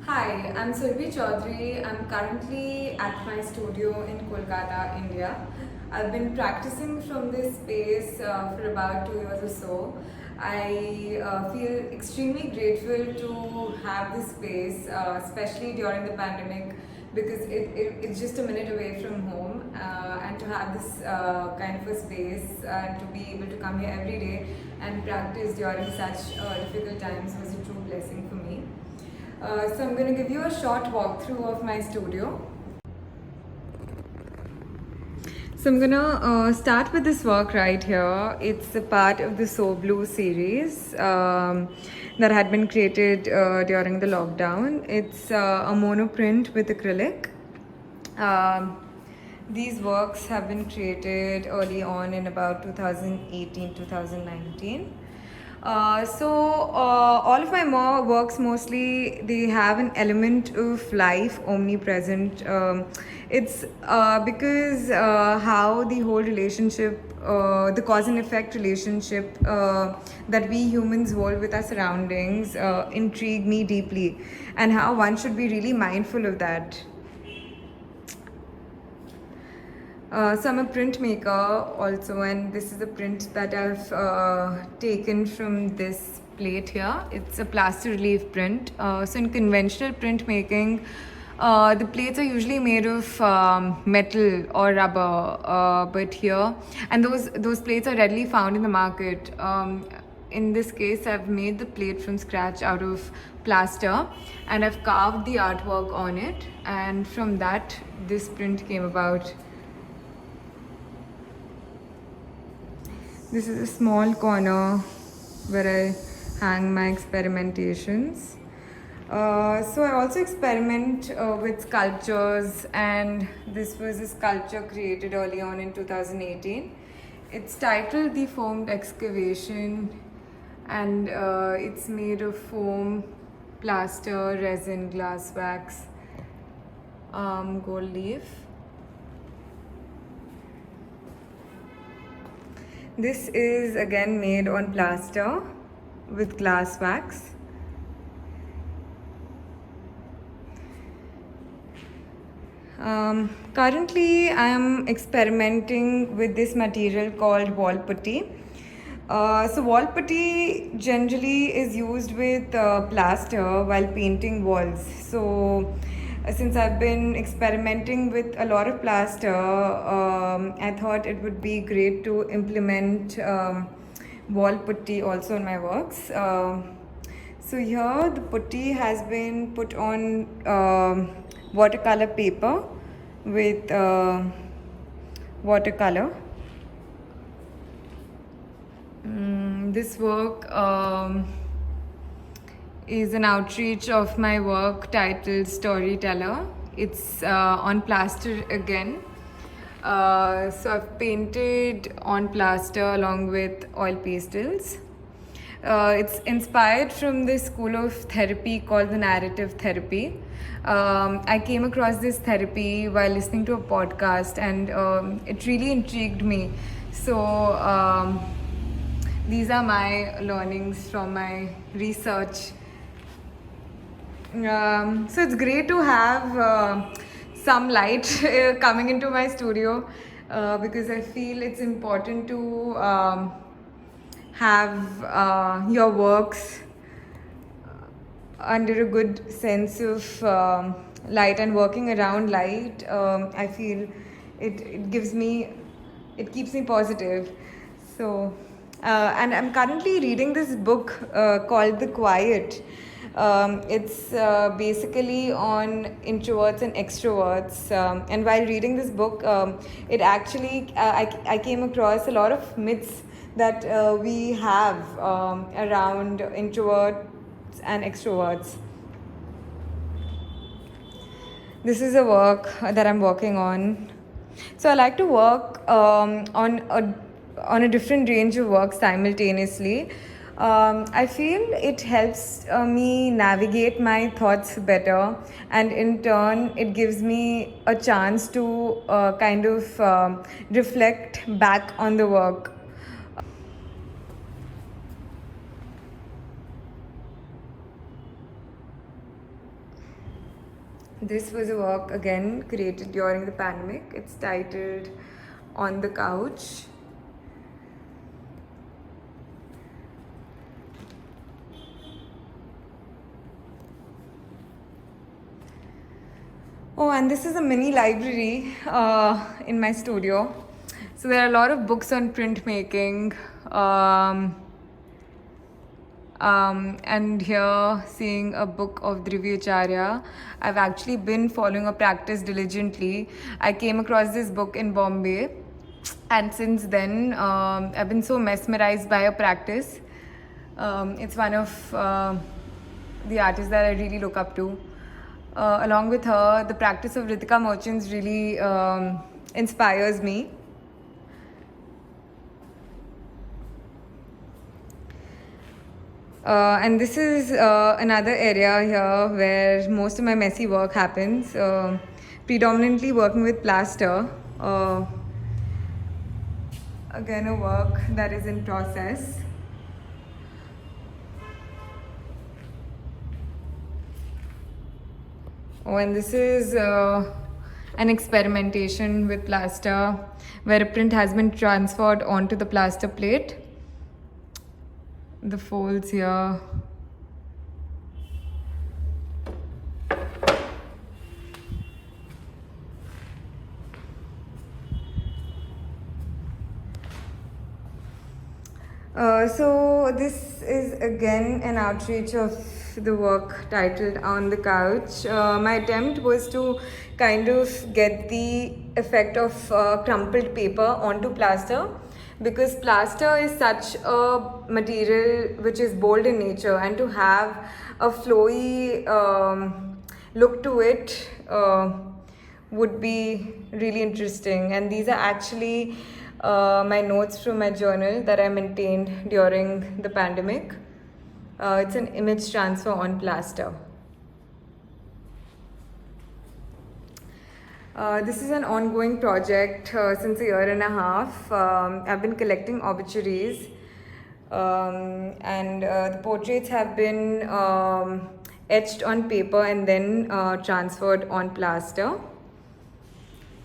Hi, I'm Surabhi Chowdhary. I'm currently at my studio in Kolkata, India. I've been practicing from this space for about 2 years or so. I feel extremely grateful to have this space, especially during the pandemic, because it's just a minute away from home. And to have this kind of a space and to be able to come here every day and practice during such difficult times was a true blessing for me. So I'm going to give you a short walkthrough of my studio. So I'm going to start with this work right here. It's a part of the So Blue series that had been created during the lockdown. It's a monoprint with acrylic. These works have been created early on in about 2018-2019. All of my works mostly they have an element of life omnipresent. It's because how the whole relationship, the cause and effect relationship that we humans hold with our surroundings intrigue me deeply, and how one should be really mindful of that. So I'm a printmaker also, and this is a print that I've taken from this plate here. It's a plaster relief print. So in conventional printmaking, the plates are usually made of metal or rubber, but here, and those plates are readily found in the market. In this case, I've made the plate from scratch out of plaster, and I've carved the artwork on it, and from that, this print came about. This is a small corner where I hang my experimentations. So I also experiment with sculptures, and this was a sculpture created early on in 2018. It's titled the Formed Excavation, and it's made of foam, plaster, resin, glass wax, gold leaf. This is again made on plaster with glass wax. Currently, I am experimenting with this material called wall putty. So wall putty generally is used with plaster while painting walls. So since I've been experimenting with a lot of plaster, I thought it would be great to implement wall putty also in my works. So here the putty has been put on watercolor paper with watercolor. This work is an outreach of my work titled Storyteller. It's on plaster again. So I've painted on plaster along with oil pastels. It's inspired from this school of therapy called the narrative therapy. I came across this therapy while listening to a podcast, and it really intrigued me. So these are my learnings from my research. So it's great to have some light coming into my studio because I feel it's important to have your works under a good sense of light, and working around light. I feel it gives me, it keeps me positive. So and I'm currently reading this book called The Quiet. It's basically on introverts and extroverts. And while reading this book, it actually I came across a lot of myths that we have around introverts and extroverts. This is a work that I'm working on. So I like to work on a different range of work simultaneously. I feel it helps me navigate my thoughts better, and in turn, it gives me a chance to kind of reflect back on the work. This was a work again created during the pandemic. It's titled On the Couch. Oh, and this is a mini library in my studio. So there are a lot of books on printmaking. And here seeing a book of Acharya. I've actually been following a practice diligently. I came across this book in Bombay, and since then I've been so mesmerized by her practice. It's one of the artists that I really look up to. Along with her, the practice of Ritika Merchants really inspires me. And this is another area here where most of my messy work happens, predominantly working with plaster. Again, a work that is in process. Oh, and this is an experimentation with plaster where a print has been transferred onto the plaster plate. The folds here. So this is again an outreach of the work titled On the Couch. My attempt was to kind of get the effect of crumpled paper onto plaster, because plaster is such a material which is bold in nature, and to have a flowy look to it would be really interesting. And these are actually my notes from my journal that I maintained during the pandemic. It's an image transfer on plaster. This is an ongoing project since a year and a half. I've been collecting obituaries, and the portraits have been etched on paper and then transferred on plaster.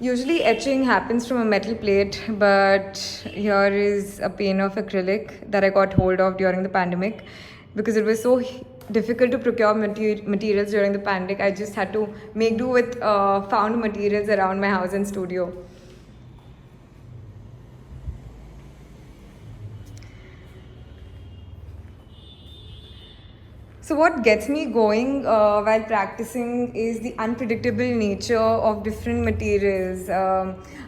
Usually etching happens from a metal plate, but here is a pane of acrylic that I got hold of during the pandemic. Because it was so difficult to procure materials during the pandemic, I just had to make do with found materials around my house and studio. So what gets me going while practicing is the unpredictable nature of different materials.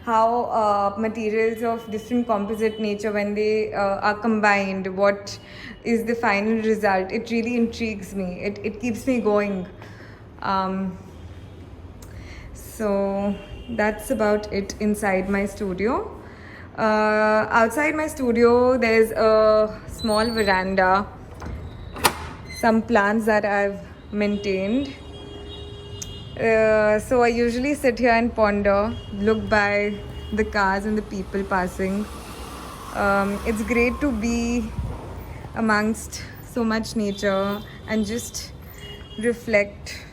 How materials of different composite nature, when they are combined, what is the final result? It really intrigues me. It keeps me going. So that's about it inside my studio. Outside my studio, there's a small veranda, some plants that I've maintained. So I usually sit here and ponder, look by the cars and the people passing. It's great to be amongst so much nature and just reflect.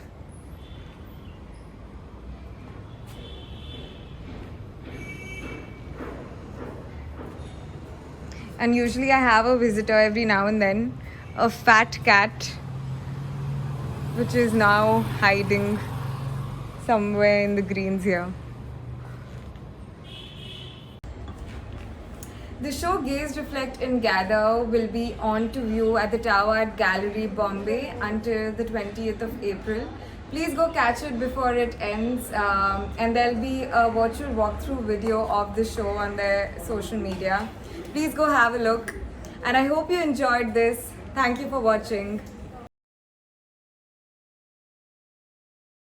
And usually I have a visitor every now and then, a fat cat, which is now hiding somewhere in the greens here. The show Gaze, Reflect and Gather will be on to view at the Tower at Gallery, Bombay until the 20th of April. Please go catch it before it ends, and there'll be a virtual walkthrough video of the show on their social media. Please go have a look, and I hope you enjoyed this. Thank you for watching.